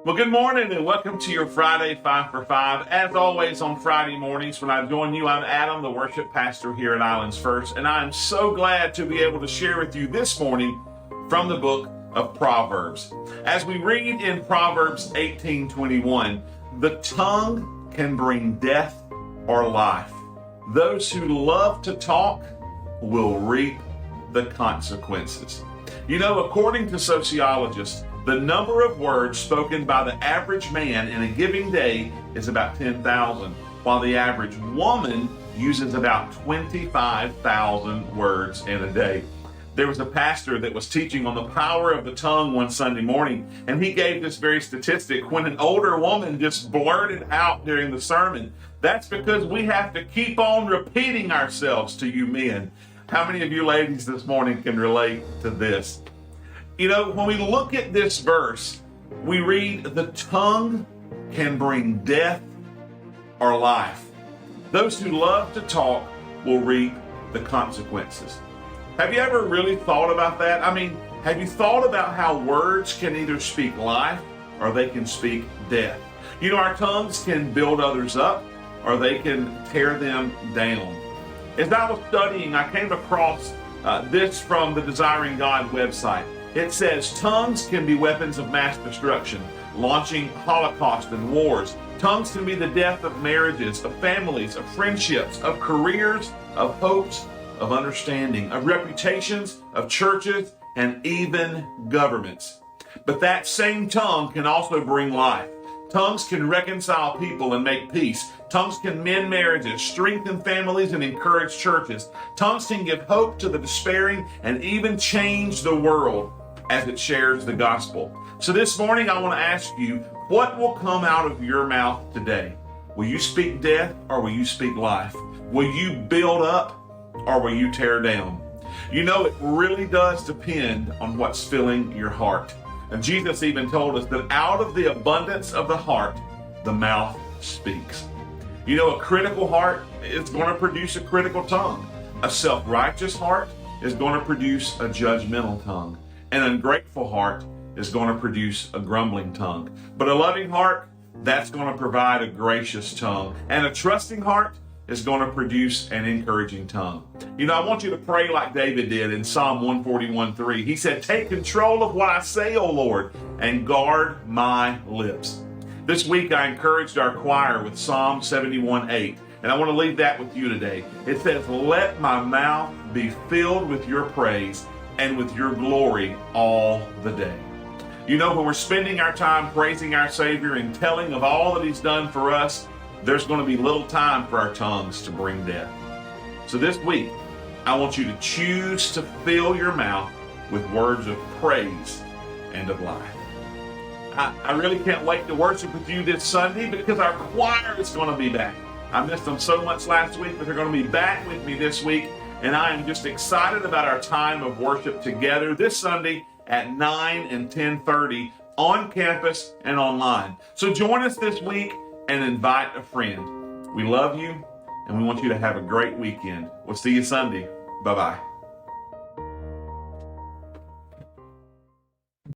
Well, good morning and welcome to your Friday 5 for 5. As always on Friday mornings when I join you, I'm Adam, the worship pastor here at Islands First, and I'm so glad to be able to share with you this morning from the book of Proverbs. As we read in Proverbs 18:21, the tongue can bring death or life. Those who love to talk will reap the consequences. You know, according to sociologists, the number of words spoken by the average man in a given day is about 10,000, while the average woman uses about 25,000 words in a day. There was a pastor that was teaching on the power of the tongue one Sunday morning, and he gave this very statistic. When an older woman just blurted out during the sermon, that's because we have to keep on repeating ourselves to you men. How many of you ladies this morning can relate to this? You know, when we look at this verse, we read, the tongue can bring death or life. Those who love to talk will reap the consequences. Have you ever really thought about that? I mean, have you thought about how words can either speak life or they can speak death? You know, our tongues can build others up or they can tear them down. As I was studying, I came across this from the Desiring God website. It says, tongues can be weapons of mass destruction, launching holocaust and wars. Tongues can be the death of marriages, of families, of friendships, of careers, of hopes, of understanding, of reputations, of churches, and even governments. But that same tongue can also bring life. Tongues can reconcile people and make peace. Tongues can mend marriages, strengthen families, and encourage churches. Tongues can give hope to the despairing and even change the world as it shares the gospel. So this morning, I want to ask you, what will come out of your mouth today? Will you speak death or will you speak life? Will you build up or will you tear down? You know, it really does depend on what's filling your heart. And Jesus even told us that out of the abundance of the heart, the mouth speaks. You know, a critical heart is going to produce a critical tongue. A self-righteous heart is going to produce a judgmental tongue. An ungrateful heart is going to produce a grumbling tongue. But a loving heart, that's going to provide a gracious tongue. And a trusting heart is going to produce an encouraging tongue. You know, I want you to pray like David did in Psalm 141:3. He said, take control of what I say, O Lord, and guard my lips. This week, I encouraged our choir with Psalm 71:8. And I want to leave that with you today. It says, let my mouth be filled with your praise and with your glory all the day. You know, when we're spending our time praising our Savior and telling of all that He's done for us, there's going to be little time for our tongues to bring death. So this week, I want you to choose to fill your mouth with words of praise and of life. I really can't wait to worship with you this Sunday because our choir is going to be back. I missed them so much last week, but they're going to be back with me this week. And I am just excited about our time of worship together this Sunday at 9 and 10:30 on campus and online. So join us this week and invite a friend. We love you and we want you to have a great weekend. We'll see you Sunday. Bye-bye.